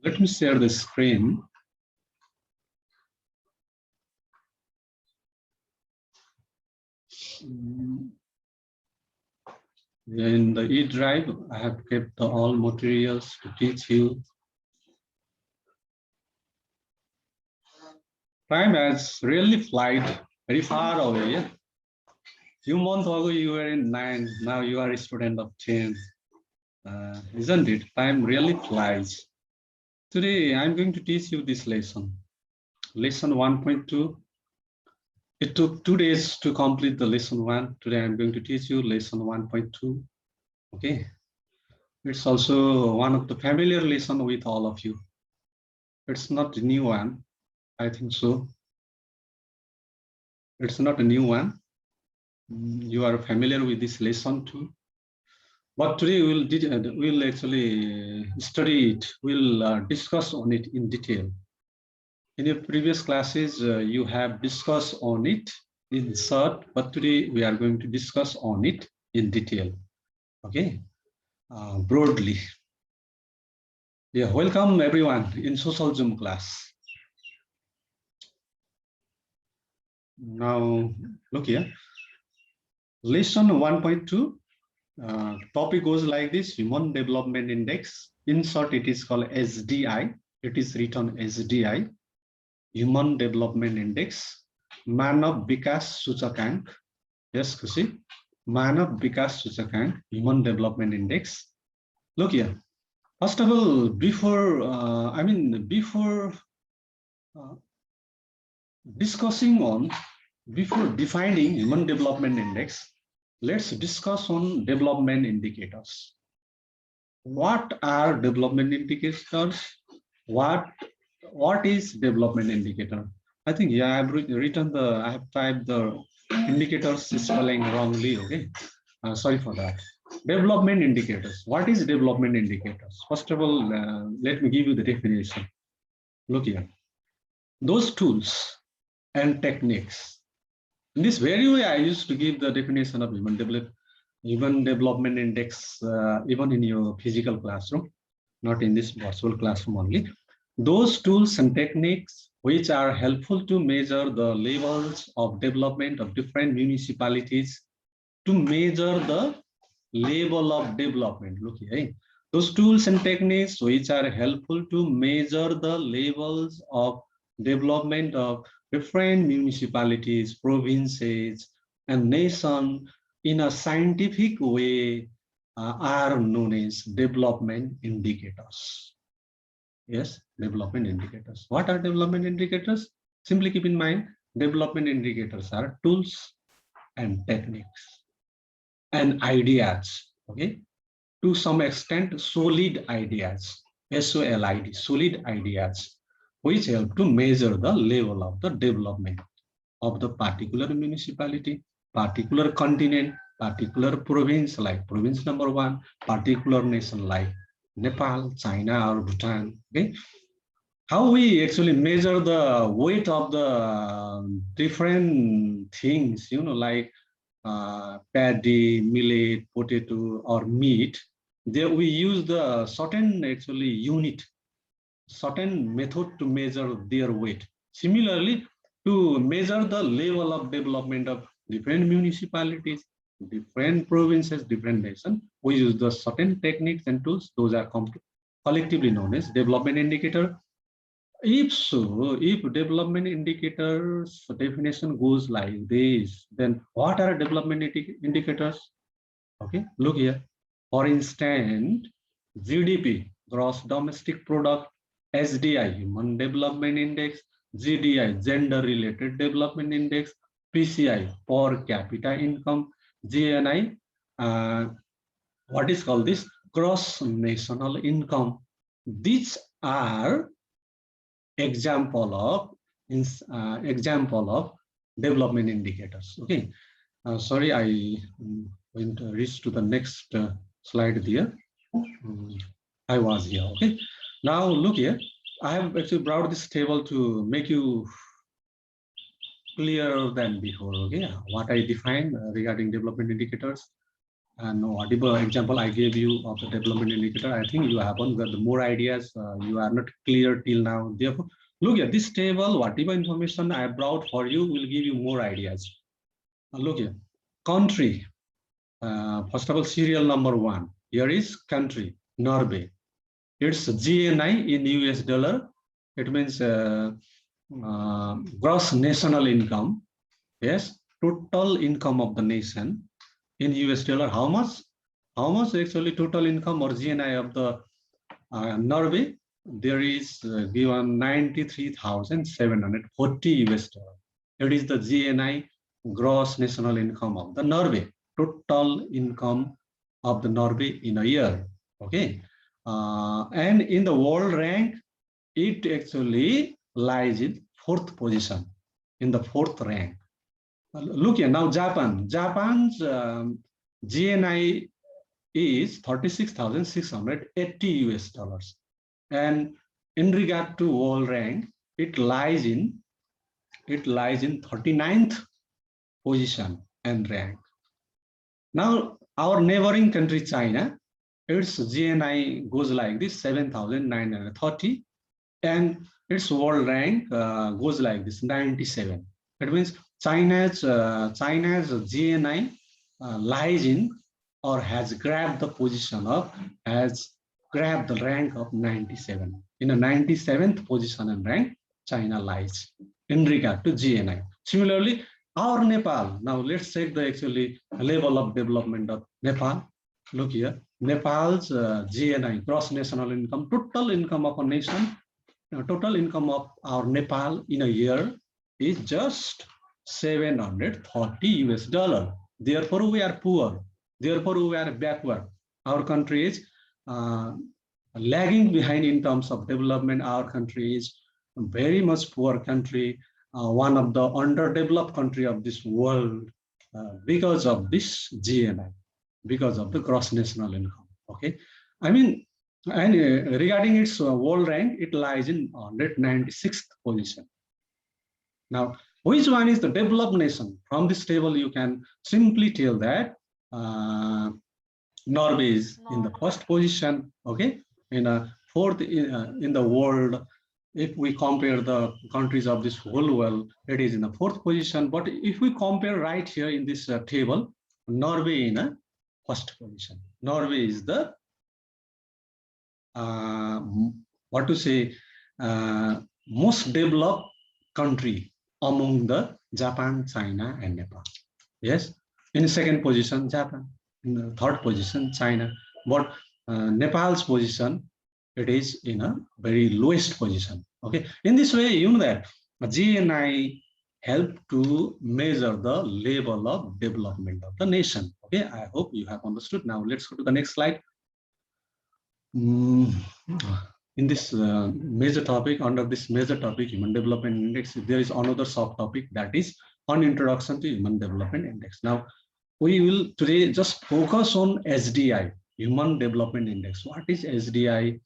Let me share the screen. In the E drive, I have kept all materials to teach you. Time has really flied very far away. Yeah? Few months ago, you were in 9. Now you are a student of 10. Isn't it? Time really flies. Today, I'm going to teach you this lesson. Lesson 1.2. It took 2 days to complete the lesson 1. Today, I'm going to teach you lesson 1.2. Okay. It's also one of the familiar lesson with all of you. It's not a new one. I think so. It's not a new one. You are familiar with this lesson too. But today we'll actually study it. We'll discuss on it in detail. In your previous classes, you have discussed on it in short, but today we are going to discuss on it in detail. Okay, broadly. Yeah, welcome everyone in social Zoom class. Now, look here. Lesson 1.2. Topic goes like this: Human Development Index. In short, it is called HDI. It is written HDI, Human Development Index. Manav Vikas Suchakank. Yes, Kushi. Manav Vikas Suchakank, Human Development Index. Look here. First of all, before defining Human Development Index, let's discuss on development indicators. What are development indicators? What is development indicator? I think I have typed the indicators spelling wrongly. Okay, sorry for that. Development indicators. What is development indicators? First of all, let me give you the definition. Look here. Those tools and techniques. In this very way, I used to give the definition of human development index, even in your physical classroom, not in this virtual classroom only. Those tools and techniques which are helpful to measure the levels of development of different municipalities, to measure the level of development. Look here. Those tools and techniques which are helpful to measure the levels of development of different municipalities, provinces, and nation in a scientific way are known as development indicators. Yes, development indicators. What are development indicators? Simply keep in mind, development indicators are tools and techniques and ideas. Okay, to some extent, solid ideas, SOLID, solid ideas, which help to measure the level of the development of the particular municipality, particular continent, particular province, like province number 1, particular nation like Nepal, China, or Bhutan. Okay, how we actually measure the weight of the different things, like paddy, millet, potato, or meat. There we use the certain unit, certain method to measure their weight. Similarly, to measure the level of development of different municipalities, different provinces, different nations, we use the certain techniques and tools. Those are collectively known as development indicator. If development indicators definition goes like this, then what are development indicators? Okay, look here. For instance, GDP, gross domestic product, HDI, human development index, GDI, gender related development index, PCI, per capita income, GNI, what is called this? Gross national income. These are example of development indicators. Okay, sorry, I went to reach to the next slide there. I was here. Okay, now look here. I have actually brought this table to make you clearer than before. Okay, what I defined regarding development indicators. And whatever example I gave you of the development indicator, I think you haven't got the more ideas. You are not clear till now. Therefore, look at this table. Whatever information I brought for you will give you more ideas. Look here, country. First of all, serial number 1. Here is country, Norway. It's GNI in US dollar. It means gross national income. Yes, total income of the nation in US dollar. How much? How much actually total income or GNI of the Norway? There is given 93,740 US dollar. It is the GNI, gross national income of the Norway. Total income of the Norway in a year. Okay, and in the world rank, it actually lies in 4th position, in the 4th rank. Look here now, Japan. Japan's GNI is 36,680 US dollars, and in regard to world rank, it lies in 39th position and rank. Now, our neighboring country China, its GNI goes like this, 7,930, and its world rank goes like this, 97. It means China's GNI lies in or has grabbed the position of, has grabbed the rank of 97. In a 97th position and rank, China lies in regard to GNI. Similarly, our Nepal, now let's check the actually level of development of Nepal. Look here, Nepal's GNI, gross national income, total income of a nation, total income of our Nepal in a year is just 730 US dollar. Therefore, we are poor. Therefore, we are backward. Our country is lagging behind in terms of development. Our country is very much poor country, one of the underdeveloped country of this world because of this GNI, because of the gross national income. Okay, I mean, and regarding its world rank, it lies in 196th position. Now, which one is the developed nation? From this table, you can simply tell that Norway is in the 1st position. Okay, in a 4th in the world. If we compare the countries of this whole world, it is in the 4th position. But if we compare right here in this table, Norway in a 1st position. Norway is the what to say most developed country among the Japan, China, and Nepal. Yes, in 2nd position, Japan. In the 3rd position, China. But Nepal's position, it is in a very lowest position. Okay, in this way, you know that GNI help to measure the level of development of the nation. Okay, I hope you have understood. Now let's go to the next slide. In this major topic, under this major topic, Human Development Index, there is another subtopic, that is on Introduction to Human Development Index. Now, we will today just focus on HDI, Human Development Index. What is HDI?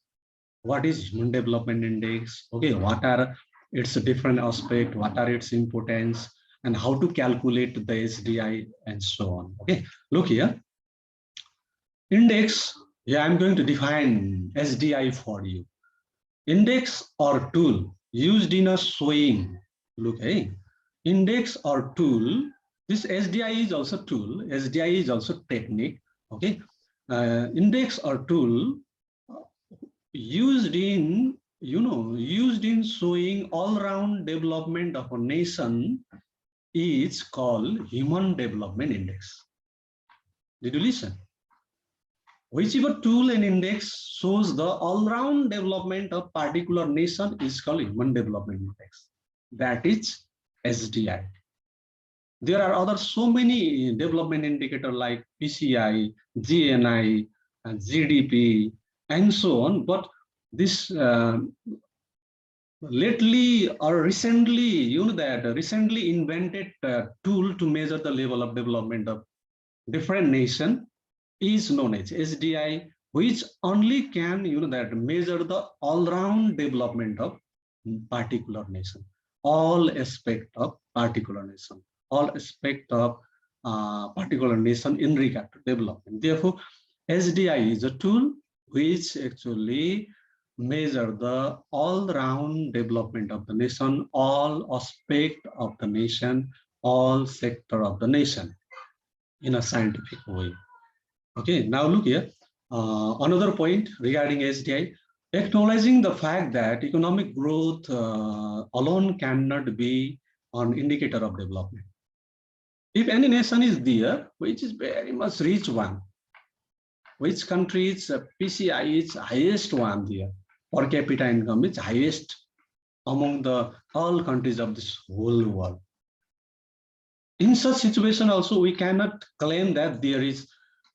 What is Human Development Index? Okay, what are its different aspects? What are its importance? And how to calculate the HDI and so on. Okay, look here. Index. Yeah, I'm going to define HDI for you. Index or tool used in a showing. Look, hey, index or tool. This HDI is also tool. HDI is also technique. Okay, index or tool used in showing all-round development of a nation is called Human Development Index. Did you listen? Whichever tool and index shows the all-round development of particular nation is called Human Development Index. That is HDI. There are other so many development indicators like PCI, GNI, GDP, and so on. But this lately or recently, you know that recently invented tool to measure the level of development of different nation is known as HDI, which only can measure the all-round development of particular nation, all aspect of particular nation, all aspect of particular nation in regard to development. Therefore, HDI is a tool which actually measure the all-round development of the nation, all aspect of the nation, all sector of the nation in a scientific way. Okay, now look here. Another point regarding HDI, acknowledging the fact that economic growth alone cannot be an indicator of development. If any nation is there, which is very much rich one, which country's PCI is highest one there, per capita income is highest among the all countries of this whole world. In such situation also, we cannot claim that there is,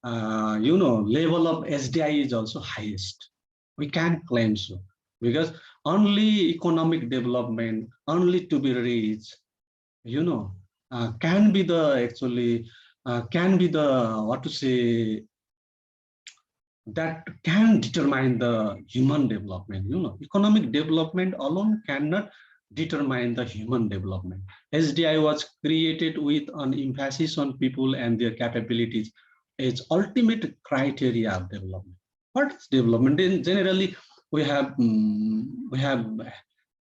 level of HDI is also highest. We can't claim so, because only economic development, only to be rich, can be the actually, can be the, what to say, that can determine the human development. Economic development alone cannot determine the human development. HDI was created with an emphasis on people and their capabilities as ultimate criteria of development. What is development? Generally, we are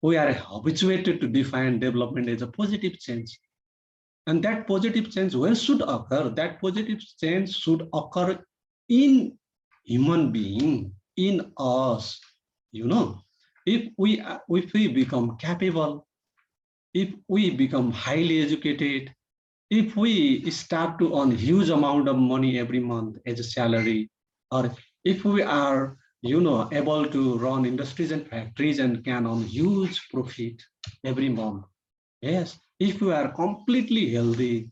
habituated to define development as a positive change. And that positive change, where should occur? That positive change should occur in human being, in us. If we become capable, if we become highly educated, if we start to earn huge amount of money every month as a salary, or if we are able to run industries and factories and can earn huge profit every month, yes, if we are completely healthy,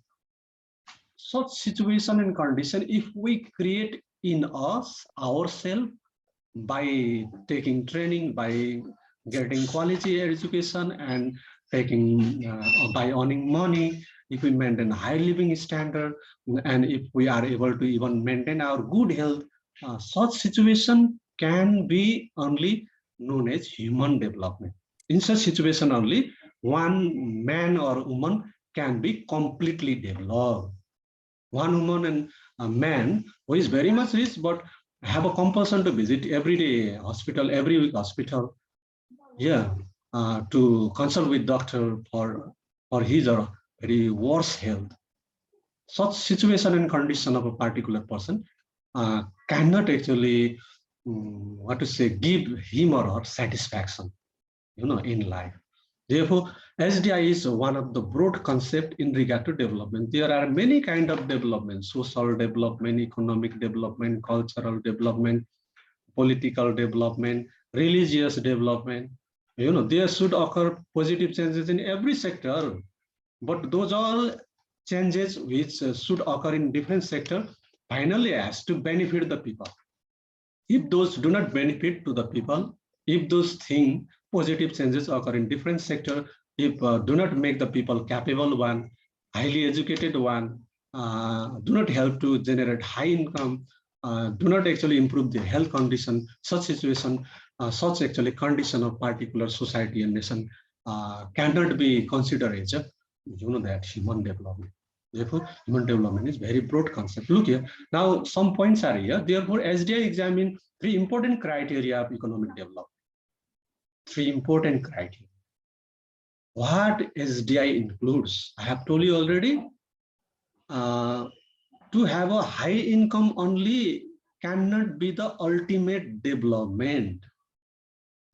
such situation and condition, if we create in us ourselves by taking training, by getting quality education and taking by earning money, if we maintain high living standard, and if we are able to even maintain our good health, such situation can be only known as human development. In such situation only, one man or woman can be completely developed. One woman and a man who is very much rich but have a compulsion to visit every day hospital, every week hospital, to consult with doctor for his or very worse health. Such situation and condition of a particular person cannot actually, give him or her satisfaction, in life. Therefore, HDI is one of the broad concept in regard to development. There are many kind of development: social development, economic development, cultural development, political development, religious development. There should occur positive changes in every sector, but those all changes which should occur in different sector finally has to benefit the people. If those do not benefit to the people, if those positive changes occur in different sector, if do not make the people capable one, highly educated one, do not help to generate high income, do not actually improve the health condition, such situation, such actually condition of particular society and nation cannot be considered as that human development. Therefore, human development is very broad concept. Look here. Now, some points are here. Therefore, HDI examine three important criteria of economic development. Three important criteria. What HDI includes? I have told you already. To have a high income only cannot be the ultimate development.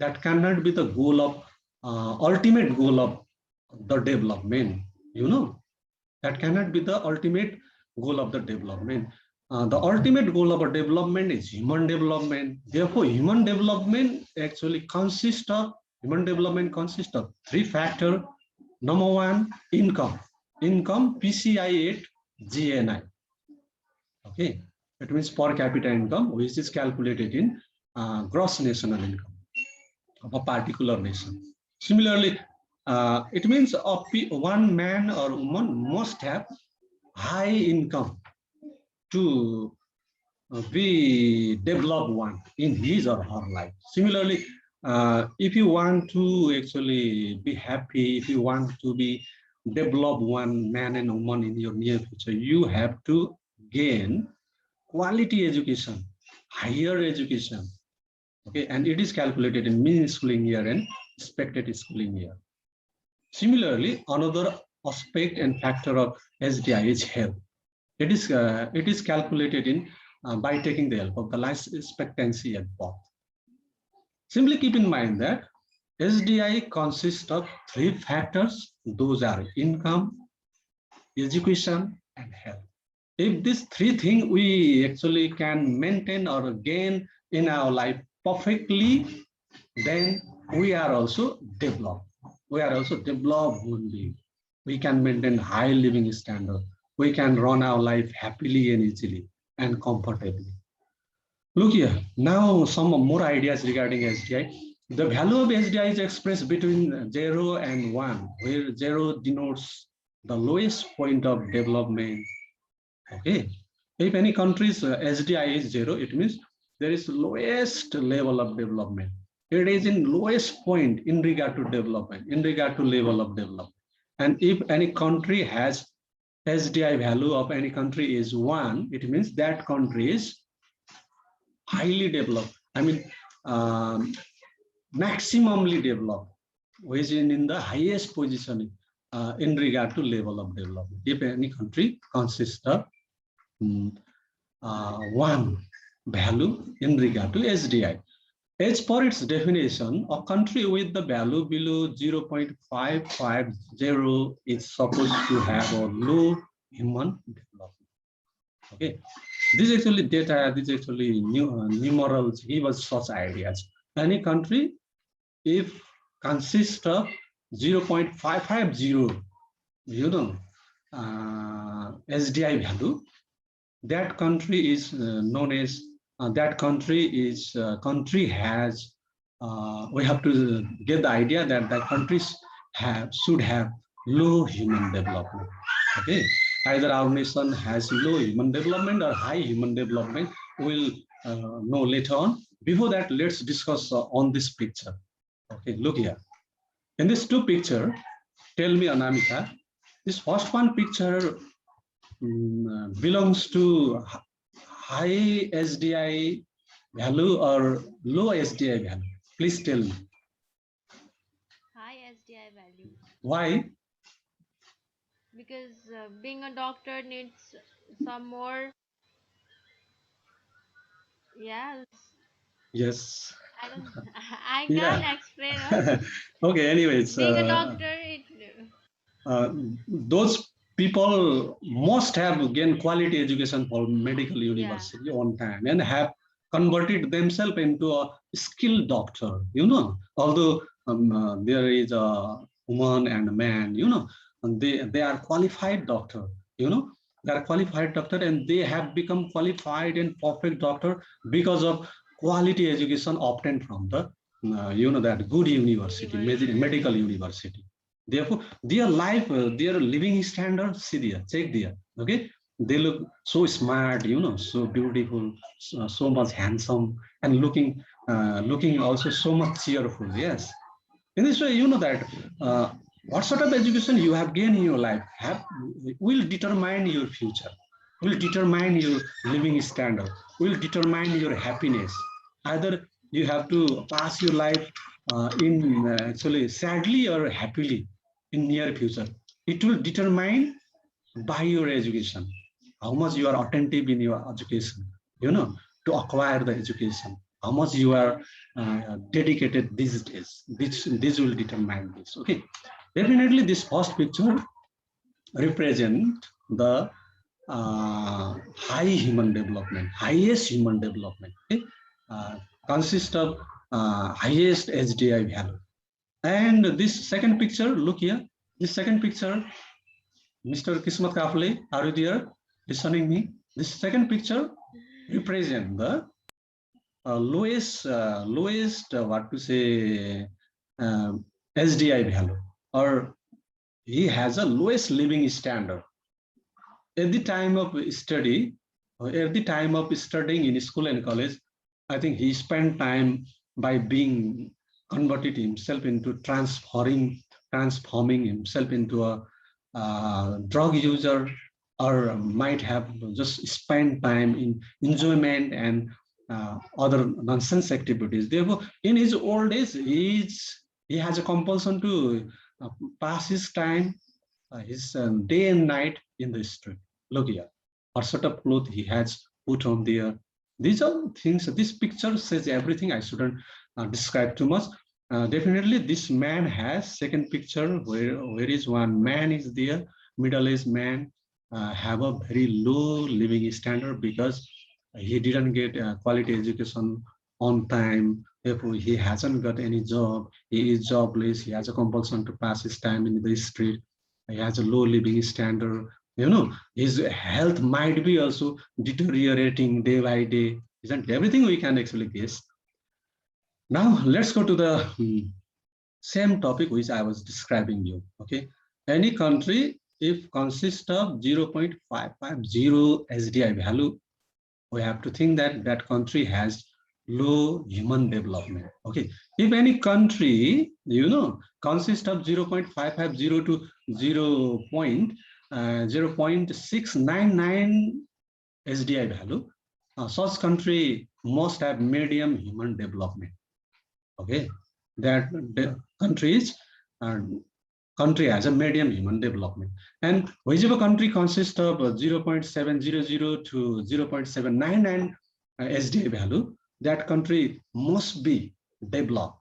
That cannot be the goal of ultimate goal of the development. That cannot be the ultimate goal of the development. The ultimate goal of a development is human development. Therefore, human development consists of three factors. Number one, income. Income, PCI 8 GNI. Okay, it means per capita income, which is calculated in gross national income of a particular nation. Similarly, it means one man or woman must have high income to be developed one in his or her life. Similarly, if you want to actually be happy, if you want to be develop one man and woman in your near future, you have to gain quality education, higher education. Okay, and it is calculated in mean schooling year and expected schooling year. Similarly, another aspect and factor of HDI is health. It is calculated in by taking the help of the life expectancy at birth. Simply keep in mind that HDI consists of three factors. Those are income, education, and health. If these three things we actually can maintain or gain in our life perfectly, then we are also developed. We are also developed human being. We can maintain high living standard. We can run our life happily and easily and comfortably. Look here, now some more ideas regarding HDI. The value of HDI is expressed between 0 and 1, where 0 denotes the lowest point of development. Okay, if any country's HDI is 0, it means there is lowest level of development. It is in lowest point in regard to development, in regard to level of development. And if any country has HDI value of any country is 1, it means that country is highly developed. I mean, maximally developed, which is in the highest position in regard to level of development. If any country consists of one value in regard to HDI. As per its definition, a country with the value below 0.550 is supposed to have a low human development. Okay, this is actually data, this is actually numerals give us such ideas. Any country, if consists of 0.550, HDI value, that country is known as that country is country has we have to get the idea that the countries should have low human development. Okay, either our nation has low human development or high human development. We'll know later on. Before that, let's discuss on this picture. Okay, look here. In this two picture, tell me, Anamika, this first one picture belongs to high HDI value or low HDI value? Please tell me. High SDI value. Why? Because being a doctor needs some more. Yes. Yes. I don't. I Yeah. can't explain. Huh? Okay. Anyways, Being a doctor, it. those people must have gained quality education for medical Yeah. university on time and have converted themselves into a skilled doctor. Although there is a woman and a man, and they are qualified doctor. They are qualified doctor and they have become qualified and perfect doctor because of quality education obtained from the that good university, University. medical university. Therefore, their life, their living standard, see there, check there. Okay, they look so smart, so beautiful, so much handsome, and looking also so much cheerful. Yes, in this way, you know that what sort of education you have gained in your life will determine your future, will determine your living standard, will determine your happiness. Either you have to pass your life in actually sadly or happily in near future. It will determine by your education, how much you are attentive in your education, to acquire the education, how much you are dedicated these days. This will determine this. Okay, definitely this first picture represent the high human development, highest human development. Okay, consists of highest HDI value. And this second picture, look here. This second picture, Mr. Kismat Kafle, are you there listening me? This second picture represent the lowest what to say HDI value, or he has a lowest living standard at the time of study, or at the time of studying in school and college. I think he spent time by being converted himself into transforming himself into a drug user, or might have just spent time in enjoyment and other nonsense activities. Therefore, in his old age, he has a compulsion to pass his time, his day and night in the street. Look here, what sort of clothes he has put on there. These are things, this picture says everything. I shouldn't describe too much. Definitely, this man has second picture where is one man is there, middle-aged man, have a very low living standard because he didn't get quality education on time. Therefore, he hasn't got any job. He is jobless. He has a compulsion to pass his time in the street. He has a low living standard. His health might be also deteriorating day by day. Isn't everything we can actually guess? Now let's go to the same topic which I was describing you. Okay, any country if consists of 0.550 HDI value, we have to think that that country has low human development. Okay, if any country consists of 0.550 to 0.699 HDI value, such country must have medium human development. Okay, that the country has a medium human development, and whichever country consists of 0.700 to 0.799 SDI value, that country must be developed.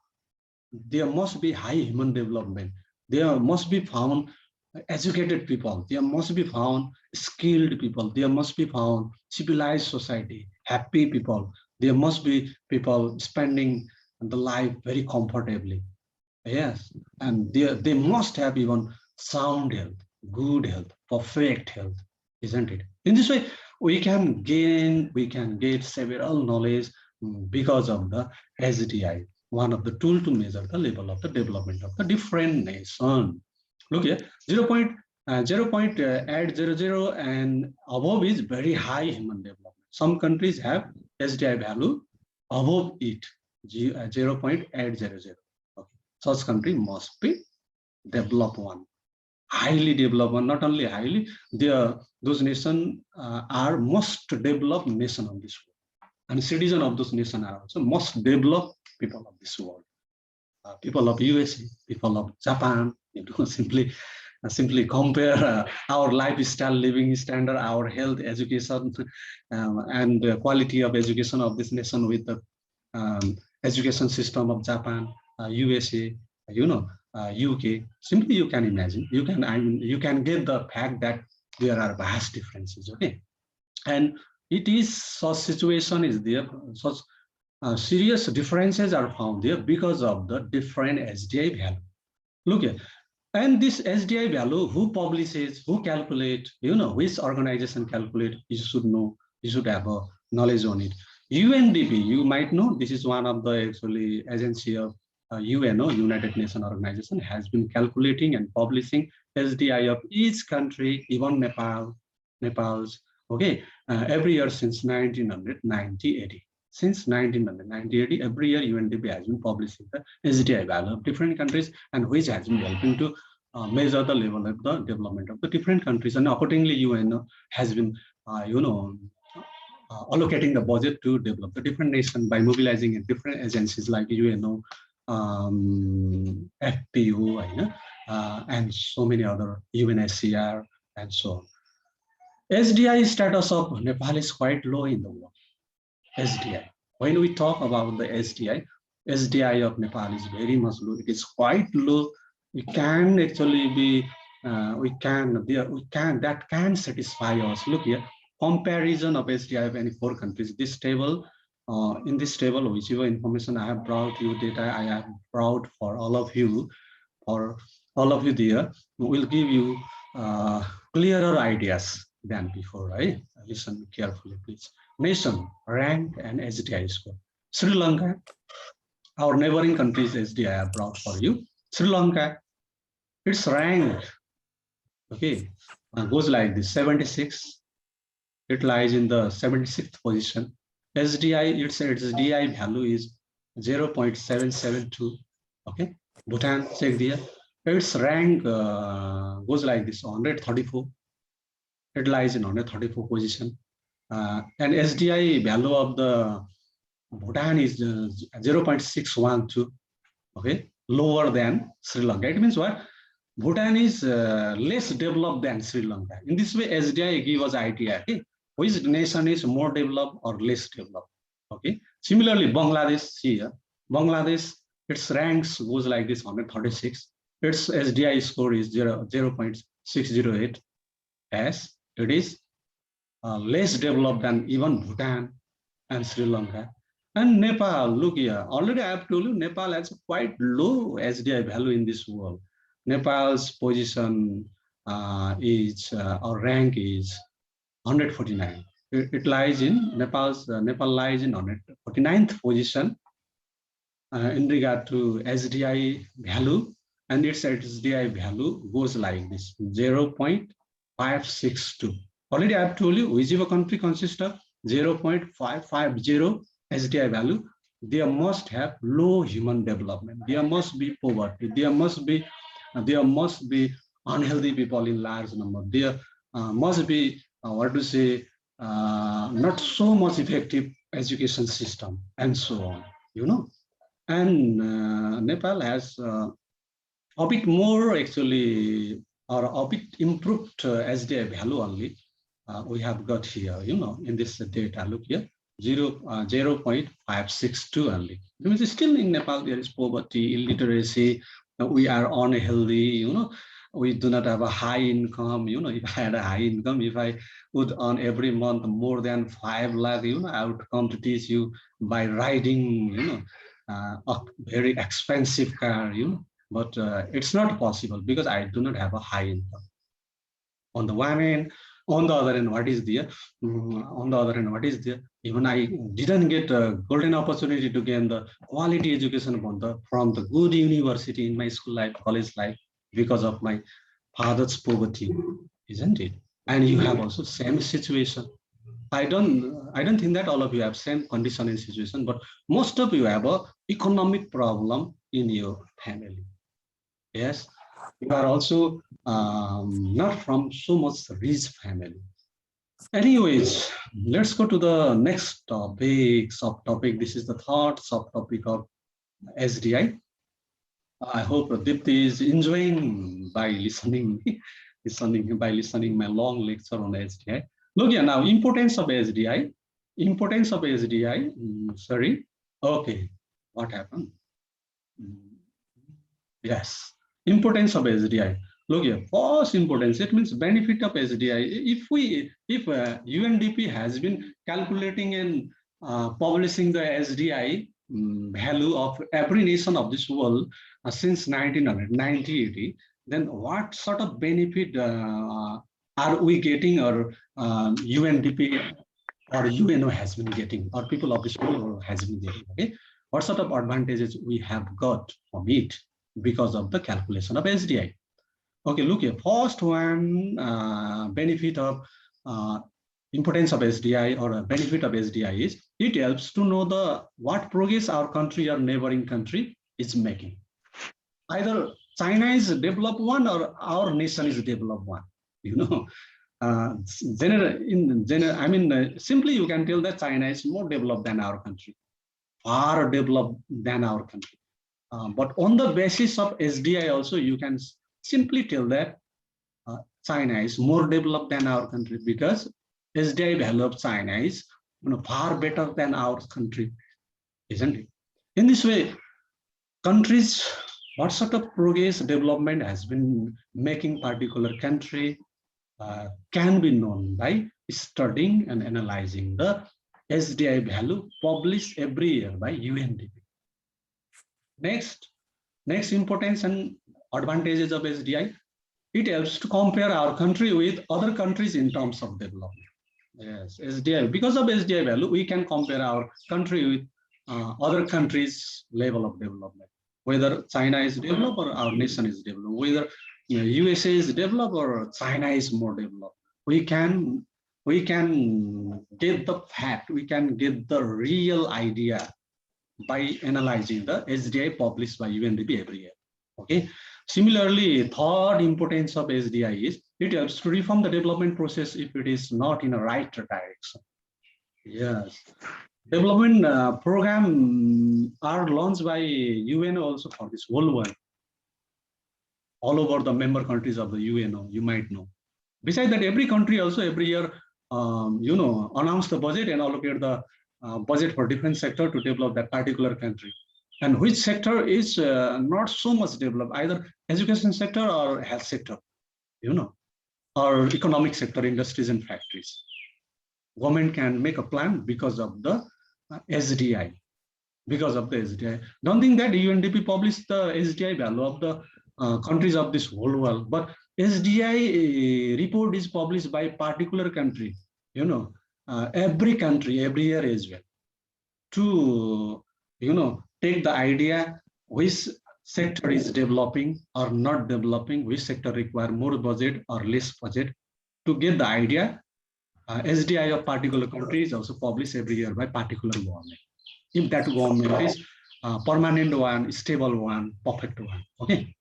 There must be high human development. There must be found educated people. There must be found skilled people. There must be found civilized society, happy people. There must be people spending the life very comfortably. Yes, and they must have even sound health, good health, perfect health, isn't it? In this way, we can get several knowledge because of the HDI, one of the tool to measure the level of the development of the different nation. Look here, 0.800 and above is very high human development. Some countries have HDI value above it, 0.800. Such country must be developed one, highly developed one. Not only highly, those nations are most developed nation of this world, and citizens of those nations are also most developed people of this world. People of USA, people of Japan, simply compare our lifestyle, living standard, our health, education, and the quality of education of this nation with the education system of Japan, USA, UK. Simply, you can imagine. You can get the fact that there are vast differences. Okay, and it is such situation is there. Such serious differences are found there because of the different HDI value. Look here. And this HDI value, who publishes, who calculate, which organization calculate, you should know, you should have a knowledge on it. UNDP, you might know, this is one of the actually agency of UNO, United Nations Organization, has been calculating and publishing HDI of each country, even Nepal's, okay, every year since 1990. Since 1990, every year UNDP has been publishing the HDI value of different countries, and which has been helping to measure the level of the development of the different countries. And accordingly, UNO has been, allocating the budget to develop the different nations by mobilizing different agencies like UNO, FPU, and so many other, UNHCR, and so on. HDI status of Nepal is quite low in the world. HDI. When we talk about the HDI of Nepal is very much low. It is quite low. We can actually be, that can satisfy us. Look here, comparison of HDI of any 4 countries. This table, in this table, whichever information I have brought you, data I have brought for all of you, there, will give you clearer ideas than before, right? Listen carefully, please. Nation, rank, and HDI score. Sri Lanka, our neighboring countries HDI I have brought for you. Sri Lanka, its rank, okay, goes like this, 76. It lies in the 76th position. HDI, its HDI value is 0.772. Okay, Bhutan, check there. its rank goes like this: 134. It lies in 134 position. And HDI value of the Bhutan is 0.612. Okay, lower than Sri Lanka. It means what? Bhutan is less developed than Sri Lanka. In this way, SDI give us idea, okay, which nation is more developed or less developed. Okay. Similarly, Bangladesh here, Bangladesh, its ranks goes like this: 136. Its SDI score is 0.608, as it is less developed than even Bhutan and Sri Lanka. And Nepal, look here, already I have told you, Nepal has a quite low SDI value in this world. Nepal's position is, or rank is 149. It lies in, Nepal lies in 149th position in regard to SDI value, and its SDI value goes like this: 0.562. Already I have told you, whichever country consists of 0.550 SDI value, there must have low human development. There must be poverty. There must be unhealthy people in large number. There must be what to say, not so much effective education system, and so on. You know. And Nepal has a bit more actually, or a bit improved SDI value only. We have got here, you know, in this data. Look here, 0.562 only. Because still in Nepal there is poverty, illiteracy. We are unhealthy, you know. We do not have a high income. You know, if I had a high income, if I would earn every month more than 5 lakh, you know, I would come to teach you by riding, you know, a very expensive car, you know, but it's not possible because I do not have a high income. On the one hand, on the other hand, what is there? On the other hand, what is there? Even I didn't get a golden opportunity to gain the quality education from the good university in my school life, college life, because of my father's poverty, isn't it? And you have also same situation. I don't think that all of you have same condition and situation, but most of you have a economic problem in your family. Yes, you are also not from so much rich family. Anyways, let's go to the next topic, subtopic. This is the third subtopic of SDI. I hope Dipti is enjoying by listening, listening my long lecture on SDI. Look here now, importance of SDI. Importance of SDI. Sorry. Okay, what happened? Yes, importance of SDI. Look here, first importance, it means benefit of SDI. If UNDP has been calculating and publishing the SDI value of every nation of this world since 1980, then what sort of benefit are we getting, or UNDP or UNO has been getting, or people of this world has been getting? Okay, what sort of advantages we have got from it because of the calculation of SDI. Okay, look here. First one, benefit of importance of SDI, or a benefit of SDI is it helps to know the what progress our country or neighboring country is making. Either China is developed one or our nation is developed one. You know, simply you can tell that China is more developed than our country, far developed than our country. But on the basis of SDI also, you can simply tell that China is more developed than our country, because SDI value of China is, you know, far better than our country, isn't it? In this way, countries, what sort of progress development has been making particular country can be known by studying and analyzing the SDI value published every year by UNDP. Next importance and advantages of SDI, it helps to compare our country with other countries in terms of development. Yes, SDI, because of SDI value, we can compare our country with other countries' level of development. Whether China is developed or our nation is developed, whether USA is developed or China is more developed, we can get the fact, we can get the real idea by analyzing the SDI published by UNDP every year. Okay, Similarly, third importance of HDI is it helps to reform the development process if it is not in a right direction. Yes. Development program are launched by UN also for this whole world, all over the member countries of the UNO, you might know. Besides that, every country also every year, announce the budget and allocate the budget for different sector to develop that particular country. And which sector is not so much developed, either education sector or health sector, or economic sector, industries and factories. Government can make a plan because of the HDI. Because of the HDI. Don't think that UNDP published the HDI value of the countries of this whole world, but HDI report is published by particular country, every country, every year as well, to, take the idea which sector is developing or not developing, which sector require more budget or less budget. To get the idea, HDI of particular country is also published every year by particular government. If that government is permanent one, stable one, perfect one. Okay,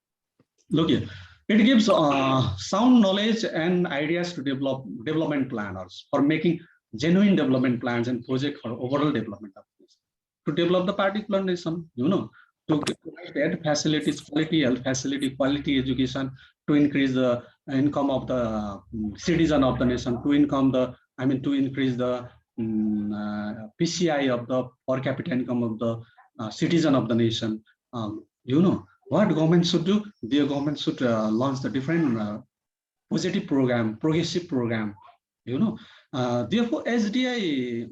look here. It gives sound knowledge and ideas to development planners for making genuine development plans and project for overall development of this. To develop the particular nation, to add facilities, quality health facility, quality education, to increase the income of the citizen of the nation, to increase the PCI of the per capita income of the citizen of the nation. What government should do? The government should launch the different positive program, progressive program. Therefore, SDI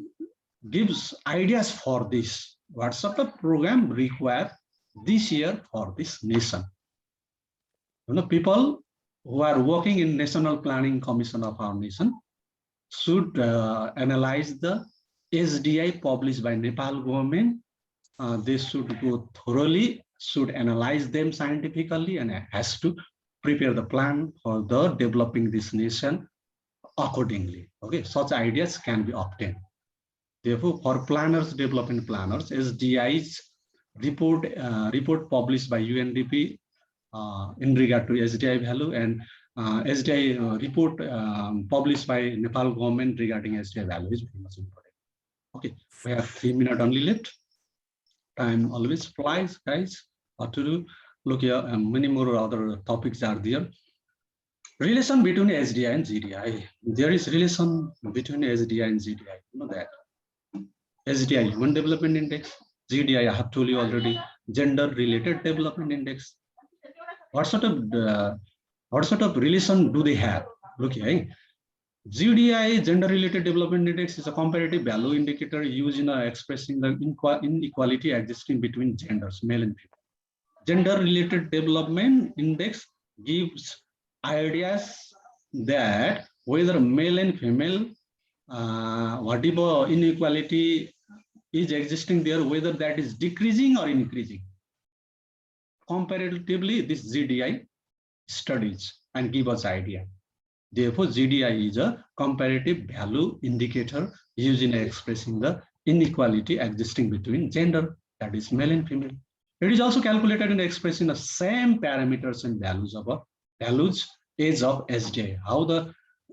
gives ideas for this. What sort of program required this year for this nation? People who are working in National Planning Commission of our nation should analyze the HDI published by Nepal government. They should go thoroughly, should analyze them scientifically, and has to prepare the plan for the developing this nation accordingly. Okay, such ideas can be obtained. Therefore, for planners, development planners, SDI's report published by UNDP in regard to SDI value, and SDI report published by Nepal government regarding SDI value is very much important. Okay, we have 3 minutes only left. Time always flies, guys. What to do? Look here, many more other topics are there. Relation between HDI and GDI. There is relation between HDI and GDI. You know that. HDI, Human Development Index. GDI, I have told you already, Gender Related Development Index. What sort of relation do they have? Look here. GDI, Gender Related Development Index, is a comparative value indicator used in expressing the inequality existing between genders, male and female. Gender Related Development Index gives ideas that whether male and female, whatever inequality is existing there, whether that is decreasing or increasing. Comparatively, this GDI studies and give us idea. Therefore, GDI is a comparative value indicator used in expressing the inequality existing between gender, that is male and female. It is also calculated in expressing the same parameters and values of age of SDI. How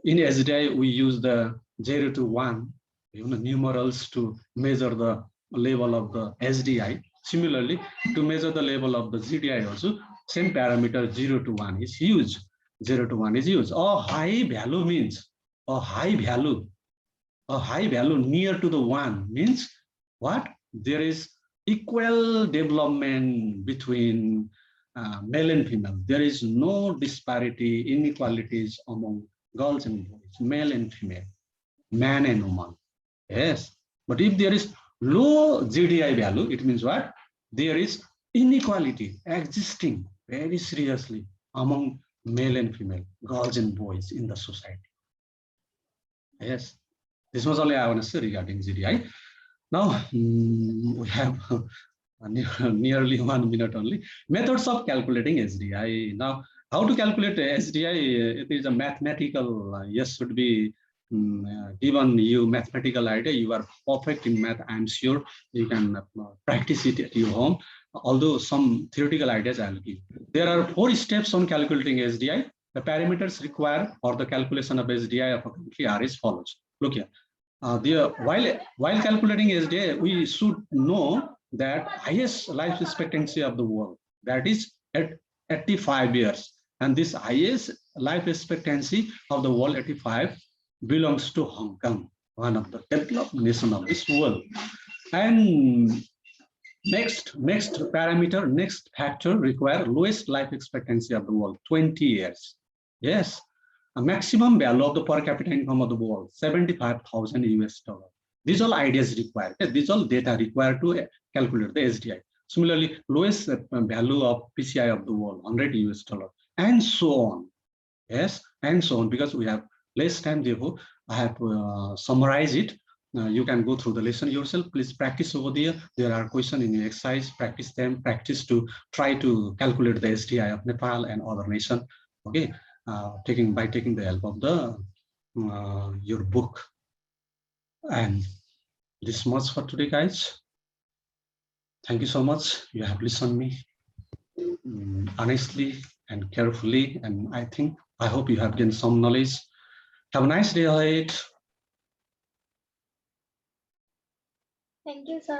in SDI we use the 0 to 1 numerals to measure the level of the SDI. Similarly, to measure the level of the GDI also, same parameter 0 to 1 is used. 0 to 1 is used. A high value means a high value near to the 1 means what? There is equal development between male and female. There is no disparity, inequalities among girls and boys, male and female, man and woman. Yes, but if there is low GDI value, it means what? There is inequality existing very seriously among male and female, girls and boys in the society. Yes, this was only I want to say regarding GDI. Now we have nearly 1 minute only. Methods of calculating SDI. Now, how to calculate SDI? It is a mathematical. Yes, should be given you mathematical idea. You are perfect in math. I'm sure you can practice it at your home. Although some theoretical ideas I'll give. There are 4 steps on calculating HDI. The parameters required for the calculation of HDI of a country are as follows. Look here. While calculating HDI, we should know that highest life expectancy of the world, that is at 85 years. And this highest life expectancy of the world, 85, belongs to Hong Kong, one of the developed nation of this world. And next parameter, next factor require lowest life expectancy of the world, 20 years. Yes, a maximum value of the per capita income of the world, 75,000 US dollar. These all ideas required. These all data required to calculate the HDI. Similarly, lowest value of PCI of the world, 100 US dollar, and so on. Yes, and so on. Because we have less time, therefore, I have summarized it. You can go through the lesson yourself. Please practice over there. There are questions in your exercise. Practice them. Practice to try to calculate the HDI of Nepal and other nations. Okay, by taking the help of the your book. And this much for today, guys. Thank you so much. You have listened me honestly and carefully, and I hope you have gained some knowledge. Have a nice day ahead. Thank you, sir.